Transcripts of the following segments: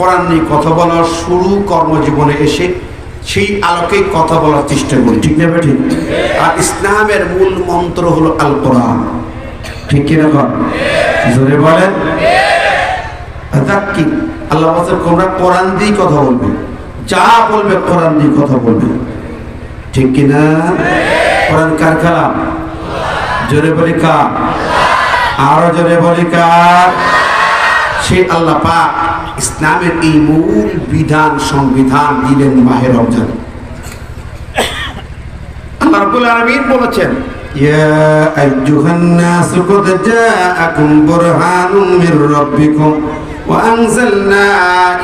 কোরআন নিয়ে কথা বলার শুরু কর্মজীবনে এসে সেই আলোকে কথা বলার চেষ্টা করি, ঠিক না ঠিক? আর ইসলামের মূল মন্ত্র হলো আল কোরআন, ঠিক কিনা? জোরে বলেন। কি আল্লাহ বলেন তোমরা কোরআন দিয়ে কথা বলবে, যা বলবে কোরআন দিয়ে কথা বলবে, ঠিক কিনা? কোরআন কার কালাম? জোরে বলি কার? আরো জোরে বলি কার? সেই আল্লাহ পাক ইসলামের এই মূল বিধান সংবিধান দিলেন মাহে রমজান। আল্লাহ রাব্বুল আলামিন বলেছেন ইয়া আইয়ুহান নাসু ক্বাদ জাআকুম বুরহানুম মির রাব্বিকুম ওয়া আনজালনা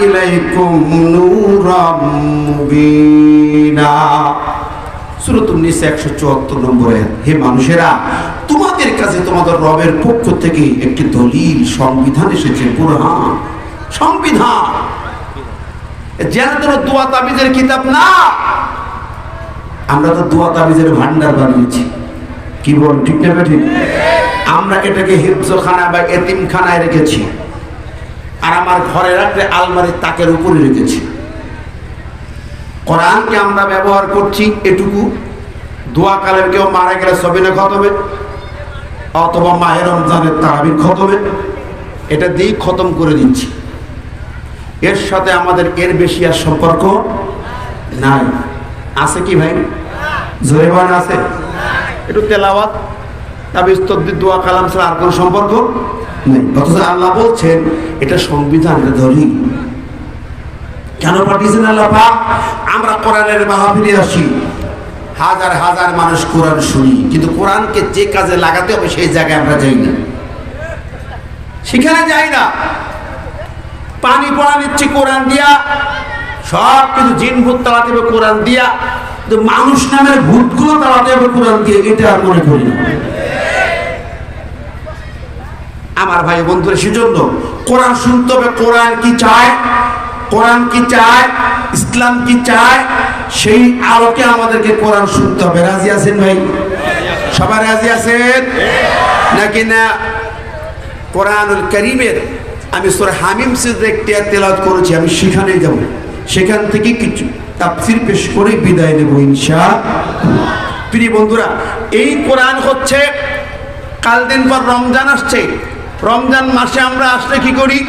ইলাইকুম নূরাম মুবিনা। সূরাতুন নিসা 174 নম্বর আয়াত। হে মানুষেরা, তোমাদের কাছে তোমাদের রবের পক্ষ থেকে একটি দলিল সংবিধান এসেছে, বুরহান, সংবিধান। যেন তোর দোয়া তাবিজের কিতাব না, আমরা তো দোয়া তাবিজের ভান্ডার বানিয়েছি, কি বল, ঠিক না ঠিক? আমরা এটাকে হিফজখানা বা এতিমখানায় রেখেছি, আর আমার ঘরে রাখলে আলমারির তাকের উপরে রেখেছি। কোরআনকে আমরা ব্যবহার করছি এটুকু, দোয়া কালের কেউ মারা গেলে সবিনা খতমে অথবা মাহে রমজানের তারাবির খতমে, এটা দিয়েই খতম করে দিচ্ছি। এর সাথে আমাদের এর বেশি আর সম্পর্ক নাই। আছে কি ভাই? জোরেবান আছে? একটু তেলাওয়াত তাবিজ তদ্বির দোয়া কালাম ছাড়া আর কোনো সম্পর্ক নেই। অথচ আল্লাহ বলছেন এটা সংবিধান, ধরি কেন পাঠিয়েছেন আল্লাহ পাক? আমরা কোরআনের মাহফিলে আসি, হাজার হাজার মানুষ কোরআন শুনি, কিন্তু কোরআনকে যে কাজে লাগাতে হবে সেই জায়গায় আমরা যাই না, সেখানে যাই না। পানি পড়া নিচ্ছি কোরআন দিয়া, সব কিছু জিন ভূত তাড়াতে হবে কোরআন দিয়া, কিন্তু মানুষ নামের ভূতগুলো তাড়াতে হবে কোরআন দিয়ে, এটা আর মনে করি না। আমার ভাই বন্ধুরা, সেজন্য কোরআন শুনতে হবে। কোরআন কি চায়? কোরআন কি চায়? ইসলাম কি চায়? সেই আলোকে আমাদেরকে কোরআন শুনতে হবে। রাজি আছেন ভাই? সবাই রাজি আছেন নাকি না? কোরআনুল কারীমের আমি সূরা হামিম একটি তেলাওয়াত করেছি, আমি সেখানে যাব, সেখান থেকে কিছু তাফসীর পেশ করে বিদায় নেব ইনশাআল্লাহ। প্রিয় বন্ধুরা, এই কোরআন হচ্ছে, কাল দিন পর রমজান আসছে। রমজান মাসে আমরা আসলে কি করি?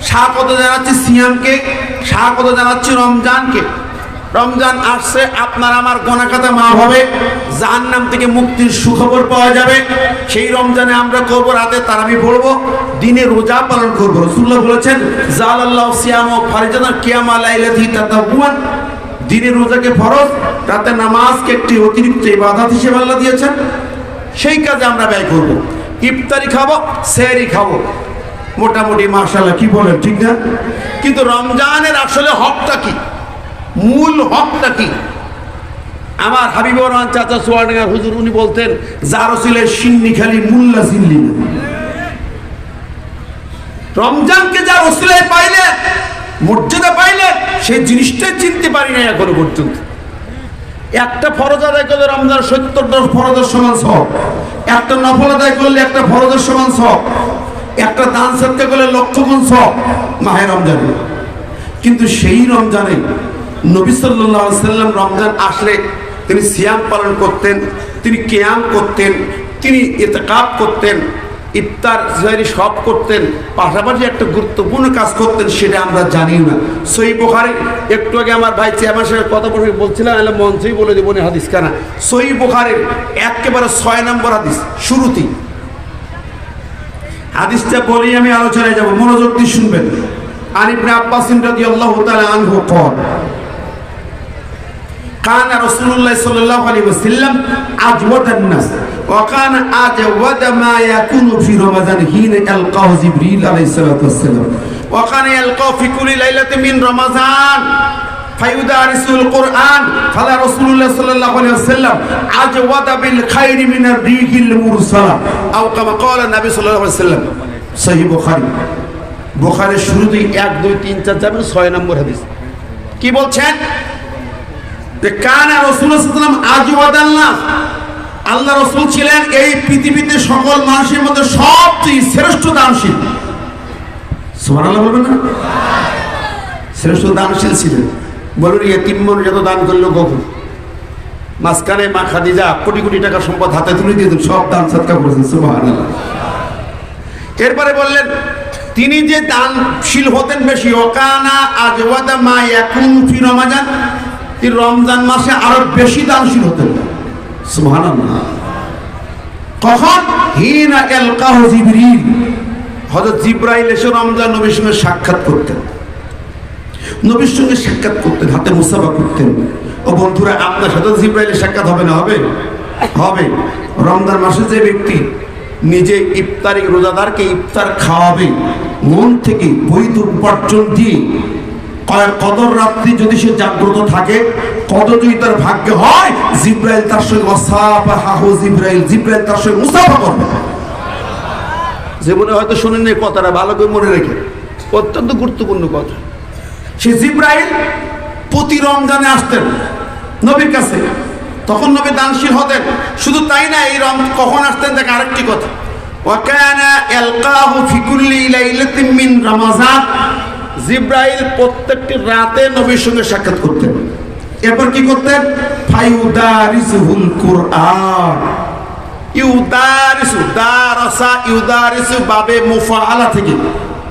স্বাগত জানাচ্ছি সিয়ামকে, স্বাগত জানাচ্ছি রমজানকে। রমজান আসছে, আপনার আমার গোনাখাতা মাফ হবে, জাহান্নাম থেকে মুক্তির সুখবর পাওয়া যাবে। সেই রমজানে আমরা করব রাতে তারাবি পড়বো, দিনে রোজা পালন করব। রাসূলুল্লাহ বলেছেন জালাল্লাহু সিয়ামু ফারিজাতান কিয়ামা লাইলাতি তাতাওয়ান, দিনে রোজাকে ফরজ, রাতে নামাজকে একটি অতিরিক্ত ইবাদত হিসেবে আল্লাহ দিয়েছেন। সেই কাজে আমরা ব্যয় করব। ইফতারি খাবো, সেহরি খাবো, মোটামুটি মাশাআল্লাহ, কি বলেন, ঠিক না? কিন্তু রমজানের আসলে হকটা কি? মূল হকটা কি? আমার হাবিবুর রহমান চাচা সোয়াডাঙ্গার হুজুর উনি বলতেন, যার ছিলেন সিন্নি খালি মুল্লা চিনলি না। রমজানকে যার ওসিলায় পাইলেন, মর্যাদা পাইলেন, সেই জিনিসটাই চিনতে পারি না এখনো পর্যন্ত। একটা ফরজ আদায় করলে রমজান 70টা ফরজের সমান সওয়াব, একটা নফল আদায় করলে একটা ফরজের সমান সওয়াব, একটা দান সদকা করলে লক্ষ গুণ সওয়াব মাহে রমজানে। কিন্তু সেই রমজানে নবী সাল্লাল্লাহু আলাইহি সাল্লাম রমজান আসলে তিনি সিয়াম পালন করতেন, তিনি কিয়াম করতেন, তিনি ইতিকাফ করতেন, ইফতার সেহরি সব করতেন, পাশাপাশি একটা গুরুত্বপূর্ণ কাজ করতেন, সেটা আমরা জানি না। সহিহ বুখারী, একটু আগে আমার ভাই চেয়ারম্যান সাহেব কথা বলে বলছিলাম, এলে মঞ্চেই বলে দেবো না হাদিস কানা। সহিহ বুখারীর একেবারে 6 নম্বর হাদিস, শুরুতেই হাদিসটা বলেই আমি আলোচনায় যাব, মনোযোগ দিয়ে শুনবেন। আন ইবনে আব্বাস রাদিয়াল্লাহু তাআলা আনহু قال كان رسول الله صلى الله عليه وسلم أجود الناس وكان أجود ما يكون في رمضان حين يلقاه جبريل عليه الصلاة والسلام وكان يلقاه في كل ليلة من رمضان فيدارسه القرآن قال رسول الله صلى الله عليه وسلم أجود بالخير من الريح المرسلة أو كما قال النبي صلى الله عليه وسلم صحيح বুখারী। বুখারীর শুরুতেই 1 2 3 4 যাবেন, 6 নম্বর হাদিস কি বলছেন? যে কানা রাসূলুল্লাহ সাল্লাল্লাহু আলাইহি ওয়াসাল্লাম আজওয়াদান নাস, আল্লাহ রাসূল ছিলেন এই পৃথিবীতে সকল মানুষের মধ্যে সবচেয়ে শ্রেষ্ঠ দানশীল। সুবহানাল্লাহ বলবেন না? শ্রেষ্ঠ দানশীল ছিলেন। বলুন এতিম মানুষ এত দান করলো কখন? মাঝখানে মা খাদিজা কোটি কোটি টাকা সম্পদ হাতে তুলে দিয়ে সব দান সৎকার করেছেন, সুবহানাল্লাহ। এরপরে বললেন তিনি যে দানশীল হতেন বেশি, ওকানা আজওয়াদা মা ইয়াকুনু ফি রমাজান, তিনি রমজান মাসে আরো বেশি দানশীল হতেন, সুবহানাল্লাহ। কখন? হিনা ইয়ালকাহু জিবরিল, হযরত জিবরাইল এসে রমজান নবীর সঙ্গে সাক্ষাৎ করতেন, নবীর সঙ্গে সাক্ষাৎ করতেন, হাতে মুসাফা করতেন। ও বন্ধুরা, আপনার সাথে জিবরাইলের সাক্ষাৎ হবে না? হবে, হবে। রমজান মাসে যে ব্যক্তি নিজে ইফতারি রোজাদারকে ইফতার খাওয়াবে মন থেকে বৈধ উপার্জন দিয়ে, কদর রাত্রি যদি সে জাগ্রত থাকে, কত যদি তার ভাগ্য হয়, জিবরাইল তার সঙ্গে ওয়াসাফাহু জিবরাইল, জিবরাইল তার সঙ্গে মুসাফা করবে। জীবনে হয়তো শুনেন এই কথাটা, ভালো করে মনে রেখে, অত্যন্ত গুরুত্বপূর্ণ কথা। সে জিবরাইল প্রতি রমজানে আসতেন নবীর কাছে, তখন নবী দানশীল হতেন। শুধু তাই না, এই কখন আসতেন দেখ আরেকটি কথা, ওয়াকানা ইয়ালকাহু ফি কুল্লি লাইলাতিন মিন রমাজান, জিবরাইল প্রত্যেকটি রাতে নবীর সঙ্গে সাক্ষাৎ করতেন। এরপর কি করতেন? ফায়ুদারিসুল কুরআন, ইউদারিসু, দারাসা ইউদারিসু বাবে মুফাআলা থেকে,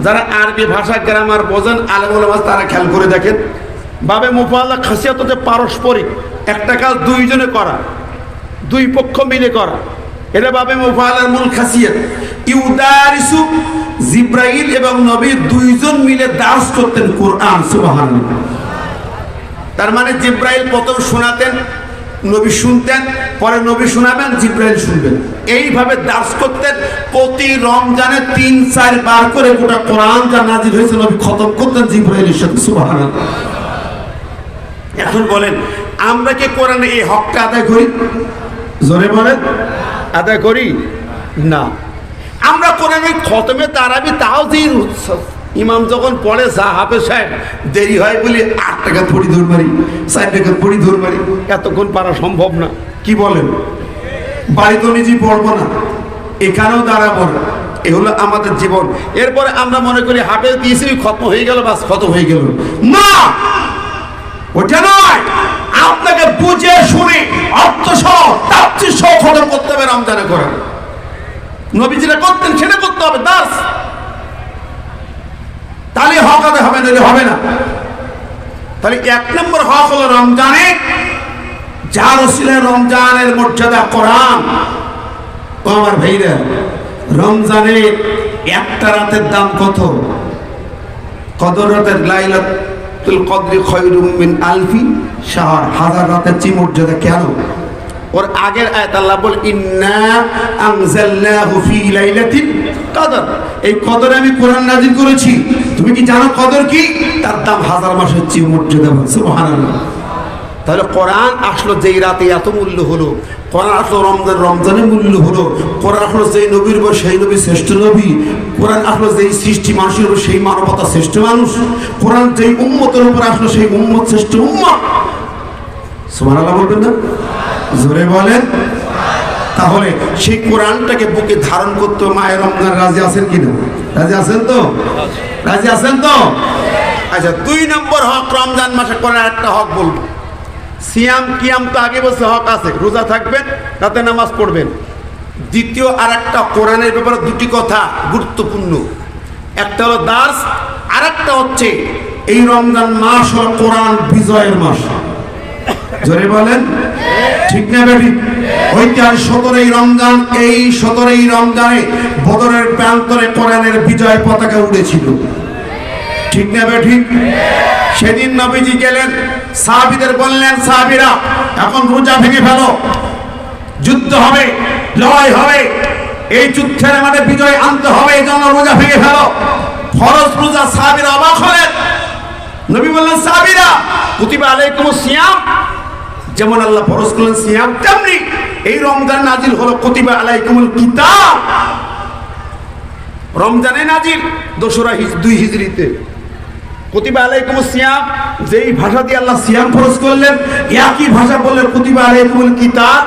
যারা আরবি ভাষা গ্রামার বোঝেন আলেম ওলামা তারা খেয়াল করে দেখেন, বাবে মুফাআলা খাসিয়াত হচ্ছে পারস্পরিক, একটা কাজ দুইজনে করা, দুই পক্ষ মিলে করা, এটা বাবে মুফাআলার মূল খাসিয়াত। ইউদারিসু, জিবরাইল এবং নবী দুইজন মিলে দাস করতেন কোরআন, সুবহানাল্লাহ। তার মানে জিবরাইল প্রথম শোনাতেন, নবী শুনতেন, পরে নবী শোনাবেন, জিবরাইল শুনবেন, এইভাবে দাস করতেন। প্রতি রমজানে 3-4 বার করে গোটা কোরআন যা নাজিল হয়েছে নবী খতম করতেন জিবরাইলের সাথে, সুবহানাল্লাহ। এখন বলেন, আমরা কি কোরআনে এই হকটা আদায় করি? জোরে বলেন, আদায় করি না। আমরা কোরআনে খতমে তারাবি তাওজির ইমাম যখন পড়ে, যা হাফেজ সাহেব দেরি হয় বলে 8 টাকা পড়ি ধর মারি, 4 টাকা পড়ি ধর মারি, এতক্ষণ পারা সম্ভব না। কি বলেন? বাড়ি তো নিজেই পড়বো না, এখানেও দাঁড়াবো না, এ হলো আমাদের জীবন। এরপরে আমরা মনে করি হাফেজ দিয়েছি, খতম হয়ে গেল, বাস খতম হয়ে গেল। না, ওটা নয়। আপনাকে বুঝে শুনে অর্থ সহ তাফসীর সহ খতম করতে হবে রমজানে কোরআন। নবী যেটা করতেন সেটা করতে হবে, দাস। তাহলে হক আদায় হবে, নইলে হবে না। তাহলে 1 নম্বর হক হলো রমজানে, যার ওসিলায় রমজানের মর্যাদা কোরআন। ও আমার ভাইরা, রমজানে একটা রাতের দাম কত? কদর রাতের লাইলাতুল কদরি খায়রুম মিন আলফি শাহর, 1000 রাতের চেয়ে মর্যাদা। কেন? ওর আগের আয়াত আল্লাহ বল, ইন্না আনজালনাহু ফি লাইলাতিল কদর, এই কদরে আমি কোরআন নাযিল করেছি। তুমি কি জানো কদর কি? তার দাম 1000 মাসের চেয়ে মর্যাদা, সুবহানাল্লাহ। তাহলে কোরআন আসলো যেই রাতে এত মূল্য হলো, কোরআন আসলো রমজানের মূল্য হলো, কোরআন আসলো যেই নবীর উপর সেই নবী শ্রেষ্ঠ নবী, কোরআন আসলো যেই সৃষ্টি মানুষের উপর সেই মানবতা শ্রেষ্ঠ মানুষ, কোরআন যেই উম্মতের উপর আসলো সেই উম্মত শ্রেষ্ঠ উম্মত, সুবহানাল্লাহ বলবেন না? জোরে বলেন। তাহলে সেই কোরআনটাকে বুকে ধারণ করতে মায়ের রমজান রাজি আছেন কিনা? রাজি আছেন তো? রাজি আছেন তো? আচ্ছা, 2 নম্বর হক রমজান মাসে কোরআন একটা হক বলবো, সিয়াম কিয়াম তো আগে বলছে হক আছে, রোজা থাকবেন, রাতে নামাজ পড়বেন। দ্বিতীয় আর একটা কোরআনের ব্যাপারে 2টি কথা গুরুত্বপূর্ণ, একটা হলো দাস, আর একটা হচ্ছে এই রমজান মাস হলো কোরআন বিজয়ের মাস। জোরে বলেন, ঠিক না বেঠিক? ঐতিহাসিক 17ই রমজান, এই 17ই রমজানে বদরের প্রান্তরে কোরআনের বিজয় পতাকা উড়েছিল, ঠিক না বেঠিক? সেদিন নবীজি গেলেন, সাহাবীদের বললেন, সাহাবীরা এখন রোজা ভেঙে ফেলো, যুদ্ধ হবে, লড়াই হবে, এই যুদ্ধের মাঠে বিজয় আনতে হবে, এই জন্য রোজা ভেঙে ফেলো। ফরজ রোজা। সাহাবীরা অবাক হলেন। নবী বললেন, সাহাবীরা কুতিবা আলাইকুমুস সিয়াম, যেমন আল্লাহ ফরজ করলেন সিয়াম, তেমনি এই রমজান নাজিল হলো কুতিবা আলাইকুমুল কিতাব, রমজানে নাজিল 2 হিজরিতে। কুতিবা আলাইকুমুস সিয়াম, যেই ভাষা দিয়ে আল্লাহ সিয়াম ফরজ করলেন, একই ভাষা বললেন কুতিবা আলাইকুমুল কিতাব,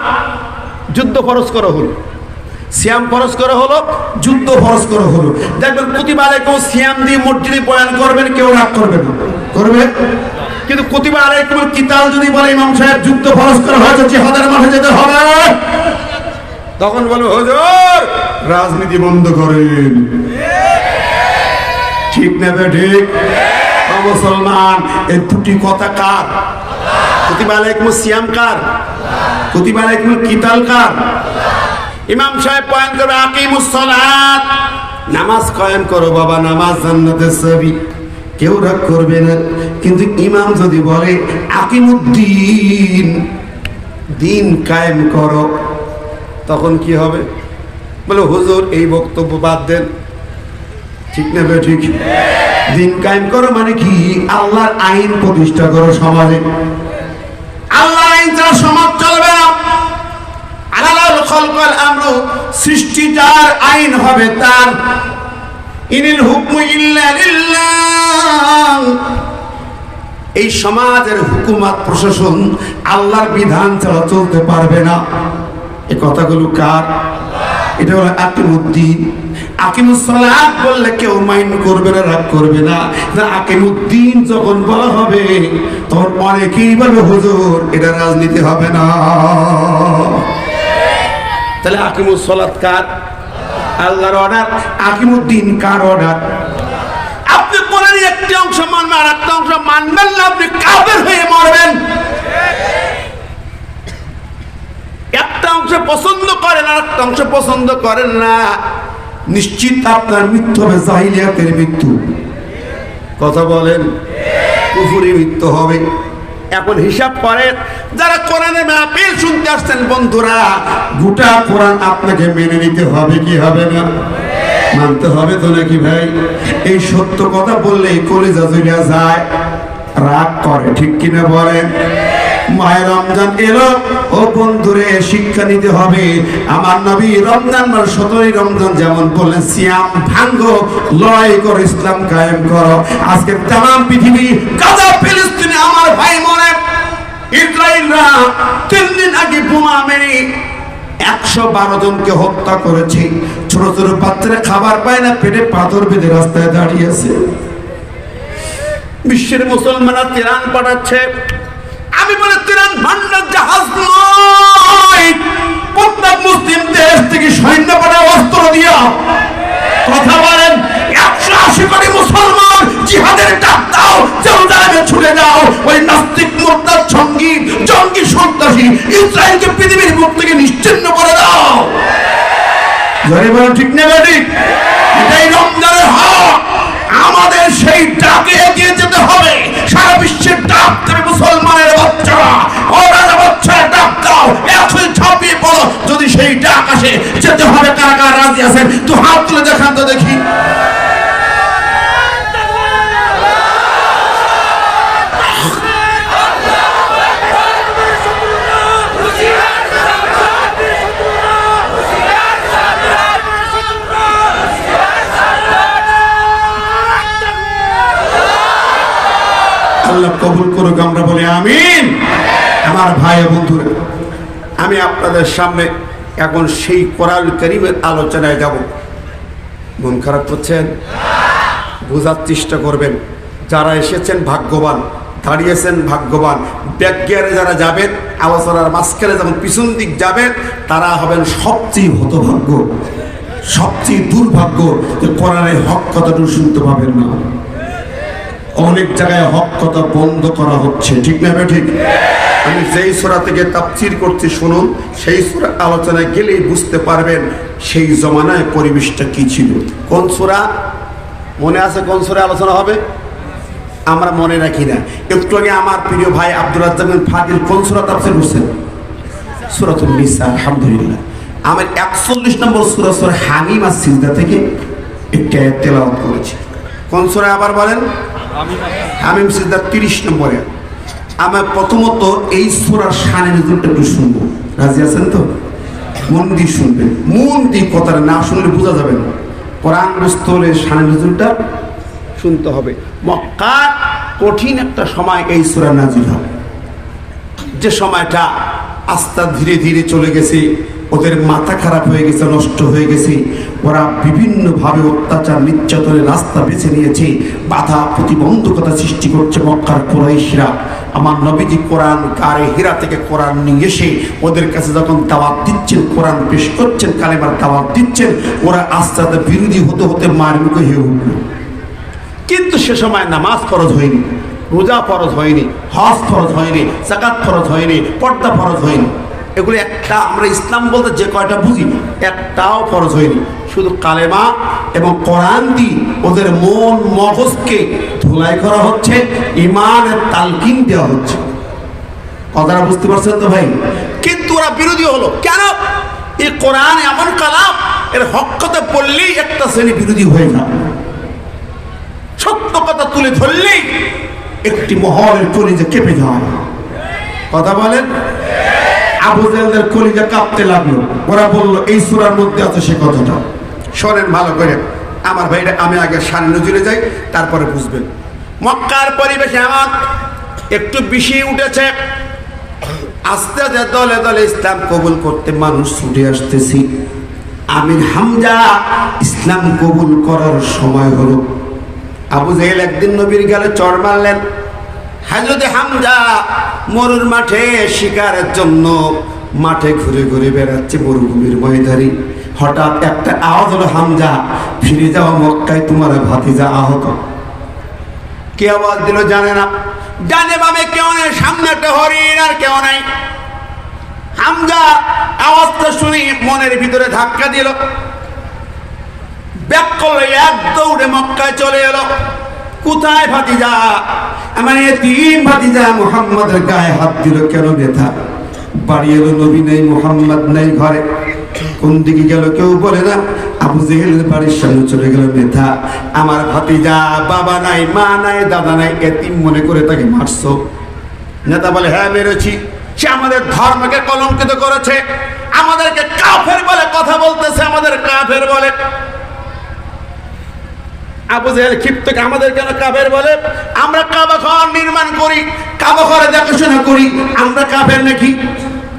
যুদ্ধ ফরজ করা হলো। সিয়াম ফরজ করা হলো, যুদ্ধ ফরজ করা হলো। দেখবেন কুতিবা আলাইকুমুস সিয়াম দিয়ে মসজিদে বয়ান করবেন, কেউ রাগ করবে না। করবে? কিন্তু কুতিবা আলাইকুমুল কিতাল যদি বলে ইমাম সাহেব যুদ্ধ ফরজ করা হয়েছে, জিহাদের মাঠে যেতে হবে, তখন বলবে হুজুর রাজনীতি বন্ধ করেন। ঠিক না ঠিক? মুসলমান, এই দুটি কথা কার? কুতিবা আলাইকুমুস সিয়াম কার? কুতিবা আলাইকুমুল কিতাল কার? ইমাম সাহেব বয়ান করবে আকিমুস সালাত, নামাজ কায়েম করো বাবা, নামাজ জান্নাতের চাবি, কেউ রাগ করবে না। কিন্তু ইমাম যদি বলে আকিমুদ্দিন, দিন কায়েম করো, তখন কি হবে? বলে হুজুর এই বক্তব্য বাদ দেন। ঠিক না ঠিক? দিন কায়েম করো মানে কি? আল্লাহর আইন প্রতিষ্ঠা করো সমাজে। আল্লাহর আইন ছাড়া সমাজ চলবে না। আলাল খালকাল আমরু, সৃষ্টি যার, আইন হবে তার। ইনিল হুকমু ইল্লা লিল্লাহ, এই সমাজের হুকুমত প্রশাসন আল্লাহর বিধান ছাড়া চলতে পারবে না। এই কথাগুলো কার? এটা হলো আকিমুদ্দিন। আকিমুস সালাত বললে কেউ মাইন্ড করবে না, রাগ করবে না। আকিমুদ্দিন যখন বলা হবে তখন অনেকেই বলবে হুজুর এটা রাজনীতি হবে না। তাহলে আকিমুস সালাত কার? আল্লাহর অর্ডার। আকিমুদ্দিন কার অর্ডার? আপনি কোরআন একটি অংশ মানবেন আর একটা অংশ মানবেন না, আপনি কাফের হয়ে মরবেন। একটা অংশ পছন্দ করেন আর একটা অংশ পছন্দ করেন না, নিশ্চিত আপনার মৃত্যু হবে জাহিলিয়াতের মৃত্যু। কথা বলেন? কুফরি মৃত্যু হবে। এখন হিসাব করেন, যারা কোরআনে মাহফিল শুনতে আসছেন বন্ধুরা, গোটা কোরআন আপনাকে মেনে নিতে হবে কি হবে না? মানতে হবে তো নাকি ভাই? এই সত্য কথা বললেই কলিজা জ্বলে যায়, রাগ করে, ঠিক কিনা বলেন? মায়ের রমজান এলো, ও বন্ধুরে শিক্ষা নিতে হবে। আমার নবী রমজান মাস 17ই রমজান যেমন বললেন সিয়াম ভাঙ্গো, লড়াই করো, ইসলাম কায়েম করো। আজকে তাম পৃথিবী গাজা ফিলিস্তিনে আমার ভাই মনে, ইসরায়েলরা 3 দিন আগে বোমা মেরে 112 জনকে হত্যা করেছে। ছোট ছোট বাচ্চারা খাবার পায় না, পেটে পাথর বেঁধে রাস্তায় দাঁড়িয়ে আছে। বিশ্বের মুসলমানরা ত্রাণ পাঠাচ্ছে। আমি বলে ত্রাণ ভান্ডার জাহাজ নয়, প্রত্যেক মুসলিম দেশ থেকে সৈন্য পাঠাও, অস্ত্র দিয়া। কথা বলেন? 180 কোটি মুসলমান জিহাদের ডাক দাও, জেরুজালেমে ছুটে যাও। ওই নাস্তিক মুরতাদ জঙ্গি সন্ত্রাসী ইসরায়েলকে পৃথিবীর মুখ থেকে নিশ্চিহ্ন করে দাও। জোরে বলো ঠিক না ঠিক? এটাই রমজানের হক। আমাদের সেই ডাকে এগিয়ে যেতে হবে। সারা বিশ্বের ডাক দেবে মুসলমানের বাচ্চারা, ওরা বাচ্চারা ডাক দাও, এখন ঝাঁপিয়ে পড়ো। যদি সেই ডাক আসে যেতে হবে, কারা কারা রাজি আছেন তো হাত তুলে দেখান তো দেখি। আল্লাহ কবুল করুক, আমরা বলি আমিন। আমার ভাই বন্ধুরা, আমি আপনাদের সামনে এখন সেই কোরআন কারীমের আলোচনায় যাব। মন খারাপ করছেন? বোঝার চেষ্টা করবেন। যারা এসেছেন ভাগ্যবান, দাঁড়িয়েছেন ভাগ্যবান। ব্যাকগিয়ারে যারা যাবেন, আলোচনার মাঝখানে যখন পিছন দিক যাবেন, তারা হবেন সবচেয়ে হতভাগ্য, সবচেয়ে দুর্ভাগ্য, যে কোরআনের হক কথাটুকু শুনতে পাবেন না। অনেক জায়গায় হক কথা বন্ধ করা হচ্ছে, ঠিক না ঠিক? আমি যেই সূরা থেকে তাফসীর করছি শুনুন, সেই সূরা আলোচনায় গেলেই বুঝতে পারবেন সেই জমানায় পরিবেশটা কি ছিল। কোন সূরা মনে আছে? কোন সূরা আলোচনা হবে আমরা মনে রাখি না। একটু আগে আমার প্রিয় ভাই আব্দুর রাজ্জাক বিন ফাদিল কোন সূরা তাফসীর করছেন? সূরাতুন নিসা। আলহামদুলিল্লাহ, আমার 41 নম্বর সূরা সূরা হামিম আর সিজদা থেকে একটা আয়াত তেলাওয়াত করেছি। কোন সূরা আবার বলেন? হামিম সিজদা 30 নম্বরে। আমার প্রথমত এই সূরার শানে নজুলটা একটু শুনবো, রাজি আছেন তো? মন দিয়ে শুনবেন, মন দিয়ে কথাটা না শুনলে বোঝা যাবে না। কোরআন বুঝতে হলে শানে নজুলটা শুনতে হবে। মক্কার কঠিন একটা সময় এই সূরা নাজিল হয়, যে সময়টা আস্তে ধীরে ধীরে চলে গেছে। ওদের মাথা খারাপ হয়ে গেছে, নষ্ট হয়ে গেছে। ওরা বিভিন্নভাবে অত্যাচার নির্যাতনের রাস্তা বেছে নিয়েছে, বাধা প্রতিবন্ধকতা সৃষ্টি করছে মক্কার কুরাইশরা। আমার নবীজি কোরআন গারে হীরা থেকে কোরআন নিয়ে এসে ওদের কাছে যখন দাওয়াত দিচ্ছেন, কোরআন পেশ করছেন, কালেমার দাওয়াত দিচ্ছেন, ওরা আস্তে আস্তে বিরোধী হতে হতে মার মুখে হয়ে উঠল। কিন্তু সে সময় নামাজ ফরজ হয়নি, রোজা ফরজ হয়নি, হজ ফরজ হয়নি, যাকাত ফরজ হয়নি, পর্দা ফরজ হয়নি। এগুলো একটা, আমরা ইসলাম বলতে যে কয়টা বুঝি একটাও ফরজ হয়নি। শুধু কালেমা এবং কোরআন দিয়ে ওদের মন মগজকে ধুলাই করা হচ্ছে, ইমানের তালকিন দেওয়া হচ্ছে। কথাটা বুঝতে পারছেন তো ভাই? কিন্তু ওরা বিরোধী হলো কেন? এই কোরআন এমন কালাম, এর হক কথা বললেই একটা শ্রেণী বিরোধী হয়ে যায়, সত্য কথা তুলে ধরলেই একটি মহলের কলিজা কেঁপে যায়। কথা বলেন? আবু জাহেলের কলিজা কাঁপতে লাগলো। ওরা বলল এই সূরার মধ্যে আছে সে কথাটা। শোনেন ভালো করে আমার ভাইরা, আমি আগে সামনে নজরে যাই, তারপরে বুঝবেন। মক্কার পরিবেশে আমার একটু বেশি উঠেছে, আস্তে আস্তে দলে দলে ইসলাম কবুল করতে মানুষ ছুটে আসতেছি। আমির হামজা ইসলাম কবুল করার সময় হলো। আবু জাহেল একদিন নবীর গালে চড় মারলেন। হযরত হামজা মরুর মাঠে শিকারের জন্য মাঠে ঘুরে ঘুরে বেড়াচ্ছে মরুভূমির ময়দানে। হঠাৎ একটা আওয়াজ হলো, হামজা ফিরে যাও মক্কায়, তোমার ভাতিজা আহত। কে আওয়াজ দিল জানে না, ডানে বামে কেউ নেই, সামনে একটা হরিণ আর কেউ নাই। হামজা আওয়াজটা শুনে মনের ভিতরে ধাক্কা দিল, ব্যাক করলে এক দৌড়ে মক্কায় চলে এলো। কোথায় ভাতিজা? আমার এতিম ভাতিজা মুহাম্মাদের গায়ে হাত দিল কেন? নেতা বাড়ি এলো, নবী নেই, মুহাম্মদ নেই ঘরে। কোন দিকে গেল কেউ বলে না। আবু জাহেলের বাড়ির সামনে চলে গেল নেতা। আমার ভাতিজা বাবা নাই, মা নাই, দাদা নাই, এতিম মনে করে তাকে মারছো? নেতা বলে হ্যাঁ মেরেছি। সে আমাদের ধর্মকে কলঙ্কিত করেছে, আমাদেরকে কাফের বলে কথা বলতেছে, আমাদের কাফের বলে। আবু জাহেল ক্ষিপ্ত, আমাদের কেন কাফের বলে? আমরা কাবা ঘর নির্মাণ করি, কাবা ঘরে দেখাশোনা করি, আমরা কাফের নাকি?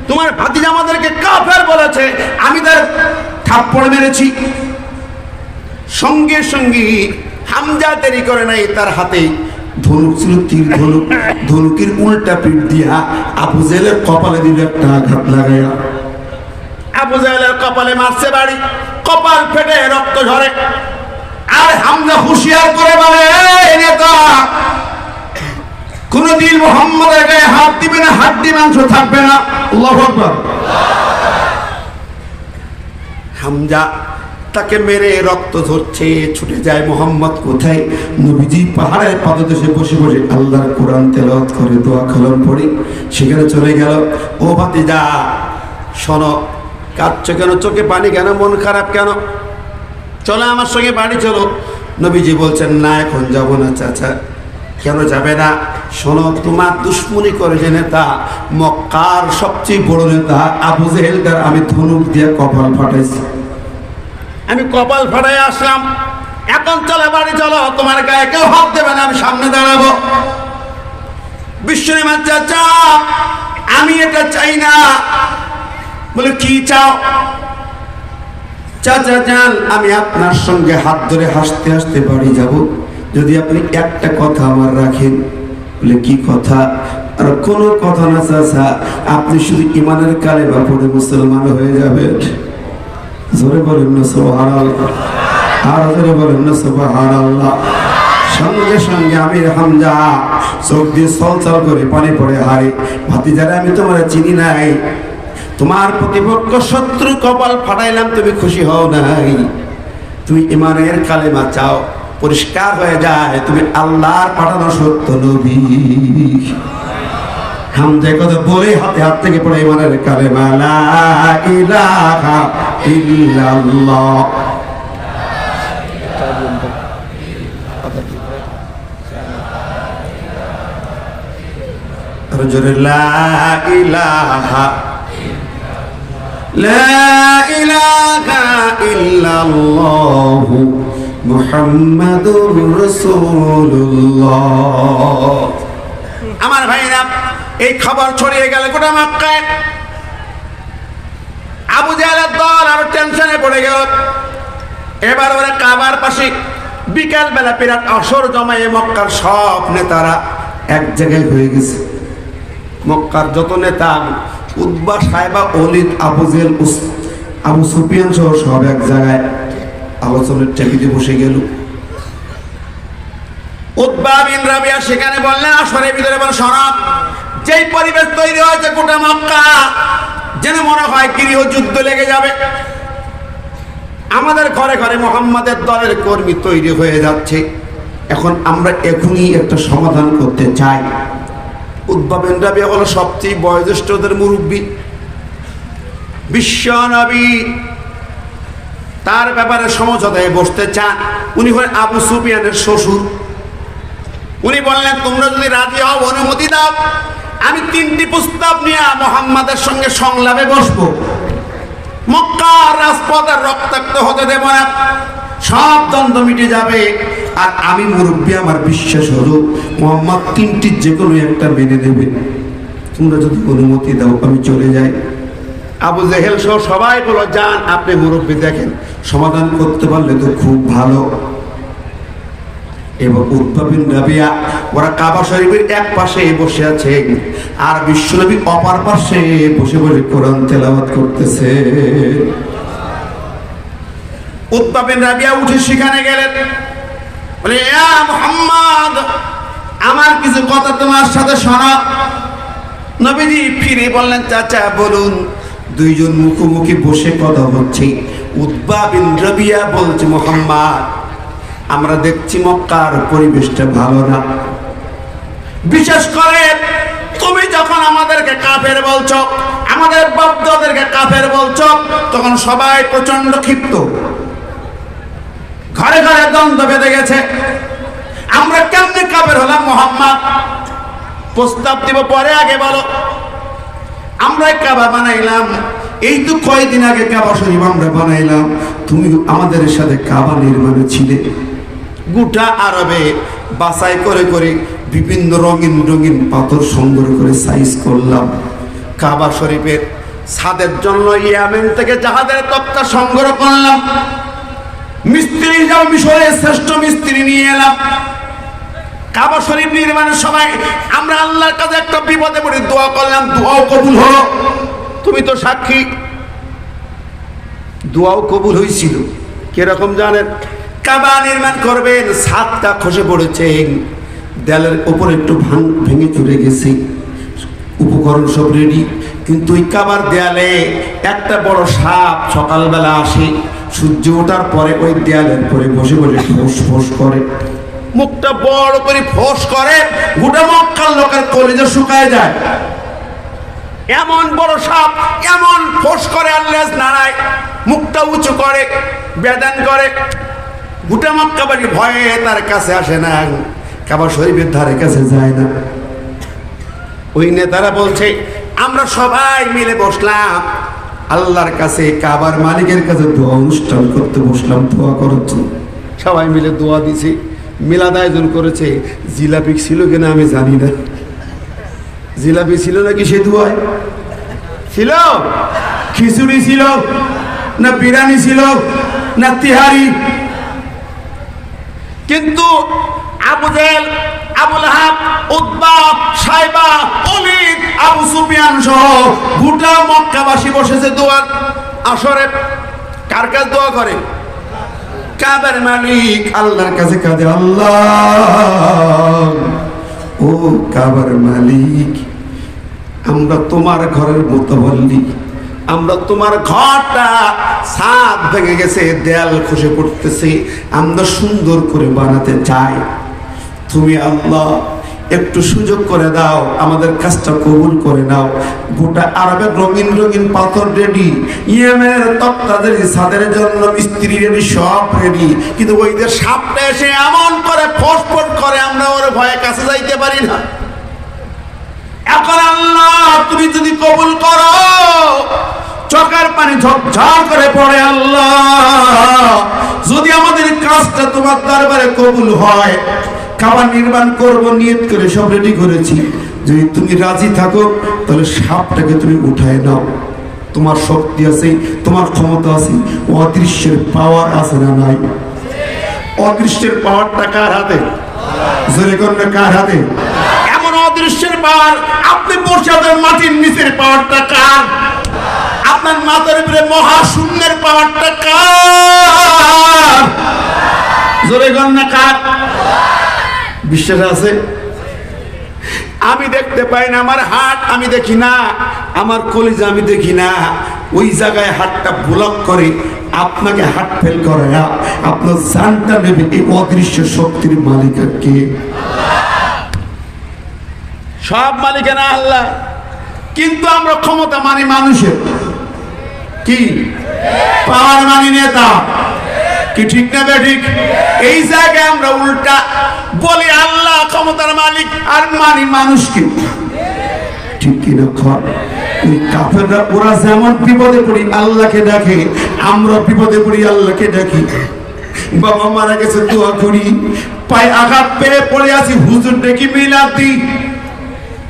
তোমার ভাতিজা আমাদেরকে কাফের বলেছে, আমি তার থাপ্পড় মেরেছি। সঙ্গে সঙ্গে হামজা দেরি করে নাই, তার হাতে ধনুক ছিল, তীর ধনুক। ধনুকের উল্টা পিঠ দিয়া আবু জাহেলের কপালে দিল একটা আঘাত লাগাইয়া। আবু জাহেলের কপালে মারছে বাড়ি, কপাল ফেটে রক্ত ঝরে। আর হামজা হুঁশিয়ার করে বলে, এই নেতা কোনদিন মুহাম্মাদের গায়ে হাত দিবে না, হাড্ডি মাংস থাকবে না। আল্লাহু আকবার। হামজা তাকে মেরে রক্ত ঝরছে, ছুটে যায়। মুহাম্মদ কোথায়? নবীজি পাহাড়ের পাদদেশে বসে বসে আল্লাহর কোরআন তেলাওয়াত করে, দোয়া কালাম পড়ে সেখানে চলে গেল। ও ভাতিজা শোনো, কাঁদছো কেন? চোখে পানি কেন? মন খারাপ কেন? চলো আমার সঙ্গে বাড়ি চলো। নবীজি বলছেন না, এখন যাব না। চাচা কেন যাবে না? শোনো, তোমার দুশ্মনী করে যে নেতা, মক্কার সবচেয়ে বড় নেতা আবু জাহেল, তার আমি ধনুক দিয়ে কপাল ফাটাইছি, আমি কপাল ফাটাই আসলাম। এখন চলো বাড়ি চলো, তোমার গায়ে কেউ হাত দেবে না, আমি সামনে দাঁড়াবো। বিশ্বনাথ চাচা আমি এটা চাই না। বলে কি চাও? চাচা যান, আমি আপনার সঙ্গে হাত ধরে হাসতে হাসতে বাড়ি যাব, যদি আপনি একটা কথা আমার রাখেন। বলে কি কথা? আর কোনো কথা না চাচা, আপনি শুধু ইমানের কালেমা পড়ে মুসলমান হয়ে যাবেন। জোরে বলেন না সুবহানাল্লাহ, আর জোরে বলেন না সুবহানাল্লাহ। সঙ্গে সঙ্গে আমির হামজা চোখ দিয়ে ছলছল করে পানি পড়ে, হায় ভাতিজারে আমি তোমার চিনি নাই, তোমার প্রতিপক্ষ শত্রু, কপাল ফাটাইলাম, তুমি খুশি হও নাই? তুমি ইমানের কালেমা চাও, পরিষ্কার হয়ে যায় তুমি আল্লাহর পাঠানো সত্য নবী। হামজা কথা বলে হাতে হাত থেকে পড়ে ইমানের কালেমা, লা ইলাহা ইল্লাল্লাহ। জোরে লা ইলাহা লা ইলাহা ইল্লাল্লাহু মুহাম্মাদুর রাসূলুল্লাহ। আমার ভাইরা, এই খবর ছড়িয়ে গেল গোটা মক্কায়। আবু জাহেলের দল আরো টেনশনে পড়ে গেল। এবার ওরা কাবার পাশে বিকাল বেলা বিরাট আসর জমায়ে মক্কার সব নেতারা এক জায়গায় হয়ে গেছে। মক্কার যত নেতা, উতবা, সাইবা, ওলিদ, আবু জেহেল, আবু সুফিয়ান সহ সব এক জায়গায় আলোচনার টেবিলে বসে গেল। উতবা বিন রাবিয়া সেখানে বললেন, আসরের ভিতরে বল, শোনাব যেই পরিবেশ তৈরি হয়েছে গোটা মক্কা, যেন মনে হয় গৃহ যুদ্ধ লেগে যাবে। আমাদের ঘরে ঘরে মুহাম্মাদের দলের কর্মী তৈরি হয়ে যাচ্ছে। এখন আমরা এখনই একটা সমাধান করতে চাই। উতবা বিন রাবিয়া হলো সবচেয়ে বয়োজ্যেষ্ঠদের মুরব্বী, বিশ্ব নবী, তার ব্যাপারে সমঝোতায় বসতে চান। উনি হলেন আবু সুফিয়ানের শ্বশুর। উনি বললেন, তোমরা যদি রাজি হও, অনুমতি দাও, আমি 3টি প্রস্তাব নিয়ে মুহাম্মাদের সঙ্গে সংলাপে বসবো। মক্কার রাজপথের রক্তাক্ত হতে দেব না, সব দ্বন্দ্ব মিটে যাবে। আর আমি মুরব্বী, আমার বিশ্বাস হলো মুহাম্মদ 3টির যে কোনো একটা মেনে নেবে। তোমরা যদি অনুমতি দাও আমি চলে যাই। আবু জেহেল সহ সবাই বলো, যান, আপনি মুরব্বী, দেখেন সমাধান করতে পারলে তো খুব ভালো। এবার উতবা বিন রাবিয়া ওরা কাবা শরীফের এক পাশে বসে আছে, আর বিশ্বনবী অপর পাশে বসে বসে কোরআন তেলাওয়াত করতেছে। উতবা বিন রাবিয়া উঠে সেখানে গেলেন, বলে, ইয়া মুহাম্মদ, আমার কিছু কথা তোমার সাথে শোনা। নবীজি ফিরে বললেন, চাচা বলুন। দুইজন মুখোমুখি বসে কথা হচ্ছে। উতবা বিন রাবিয়া বলছে, মুহাম্মদ, আমরা দেখছি মক্কার পরিবেশটা ভালো না। বিশেষ করে তুমি যখন আমাদেরকে কাফের বলছো, আমাদের বাপ-দাদাদেরকে কাফের বলছো, তখন সবাই প্রচন্ড ক্ষিপ্ত, ঘরে ঘরে দ্বন্দ্ব বেঁধে গেছে। আমরা কেমনে কাফের হলাম মুহাম্মদ? প্রস্তাব দিব পরে, আগে বলো। আমরা কাবা বানাইলাম, এই তো কয়েকদিন আগে কাবা শরীফ আমরা বানাইলাম, তুমি আমাদের সাথে কাবা নির্মাণে ছিলে। গোটা আরবে বাছাই করে করে বিভিন্ন রঙিন রঙিন পাথর সংগ্রহ করে সাইজ করলাম। কাবা শরীফের ছাদের জন্য ইয়েমেন থেকে জাহাজের তক্তা সংগ্রহ করলাম। মিস্ত্রি হিসাবে মিশরের শ্রেষ্ঠ মিস্ত্রি নিয়ে এলাম। কাবা শরীফ নির্মাণের সময় আমরা আল্লাহর কাছে একটা বিপদে পড়ে দোয়া করলাম, দোয়াও কবুল হলো। তুমি তো সাক্ষী, দোয়াও কবুল হয়েছিল। কিরকম জানেন? কাবা নির্মাণ করবেন, ছাদটা খসে পড়েছে, দেয়ালের উপর একটু ভেঙে চলে গেছে, উপকরণ সব রেডি, কিন্তু ওই কাবার দেয়ালে একটা বড় সাপ সকালবেলা আসে, সূর্য ওঠার পরে ওই দেয়ালের পরে বসে বসে ফোঁস ফোঁস করে, মুখটা বড় করে ফোঁস করে, গোটা মক্কার লোকের কলিজা শুকায় যায়। এমন বড় সাপ এমন ফোঁস করে, আর লেজ নাড়ায়, মুখটা উঁচু করে, বেদান করে। গোটা মক্কাবাসী ভয়ে তার কাছে আসে না, কাবা শরীফের ধারে কাছে যায় না। ওই নেতারা বলছে, আমরা সবাই মিলে বসলাম আল্লাহর কাছে, কাবার মালিকের কাছে দোয়া অনুষ্ঠান করতে বসলাম, দোয়া করার জন্য। সবাই মিলে দোয়া দিছে, মিলাদ আয়োজন করেছে। জিলাপি ছিল কিনা আমি জানি না, জিলাপি ছিল নাকি সে দোয়ায়? ছিল? খিচুড়ি ছিল না বিরিয়ানি ছিল না তিহারি? কিন্তু আবু জেহেল, আবু লাহাব, উতবা, সাইবা, ওলীদ, আবু সুফিয়ান সহ গোটা মক্কাবাসী বসেছে দোয়ার আসরে। কার কাছে দোয়া করে? কাবার মালিক আল্লাহর কাছে কাঁদে, আল্লাহ, ও কাবার মালিক, আমরা তোমার ঘরের মুতাওয়াল্লি, আমরা তোমার ঘরটা ছাদ ভেঙে গেছে, দেয়াল খসে পড়তেছে, আমরা সুন্দর করে বানাতে চাই। তুমি আল্লাহ একটু সুযোগ করে দাও, আমাদের কাজটা কবুল করে নাও। গোটা আরবের রঙিন রঙিন পাথর রেডি, ইয়েমেনের তক্তাদের ছাদের জন্য মিস্ত্রি রেডি, সব রেডি, কিন্তু ওইদের সাপটা এসে এমন করে ফসফট করে, আমরা ওর ভয়ে কাছে যাইতে পারি না। এখন আল্লাহ তুমি যদি কবুল করো, চোখের পানি ঝরঝর করে পড়ে, আল্লাহ যদি আমাদের কাজটা তোমার দরবারে কবুল হয়, কাবা নির্মাণ করব নিয়ত করে সব রেডি করেছি, যদি তুমি রাজি থাকো তাহলে সাপটাকে তুমি উঠায় নাও। তোমার শক্তি আছে, তোমার ক্ষমতা আছে, অদৃশ্যের পাওয়ার আছে না নাই? অদৃশ্যের পাওয়ারটা কার হাতে? জোরে কোন কার হাতে? এমন অদৃশ্যের পাওয়ার, আপনি বসে আছেন মাটির নিচের পাওয়ারটা কার? আপনার মাথার উপরে মহাশূন্যের পাওয়ারটা কার? জোরে কোন না কার? বিশ্বাস আছে? আমি দেখতে পাই না, আমার হাত আমি দেখি না, আমার কলিজা আমি দেখি না, ওই জায়গায় হাতটা ব্লক করে আপনাকে হাত ফেল করে আপনার জানটা নেবে। এই অদৃশ্য শক্তির মালিক কে? সব মালিকানা আল্লাহ, কিন্তু আমরা ক্ষমতা মানি মানুষের, কি পাওয়ার মানি নেতা, কি ঠিক না বেঠিক? এই জায়গায় আমরা উল্টা বলি আল্লাহ ক্ষমতার মালিক আর মানি মানুষকে, ঠিক কিনা? ওই কাফেররা ওরা যেমন বিপদে পড়ি আল্লাহকে ডাকে, আমরা বিপদে পড়ি আল্লাহকে ডাকি। বাবা মারা গেছে দোয়া করি, পায়ে আঘাত পেয়ে পড়ে আছি, হুজুর ডেকে মিলাদ দিই,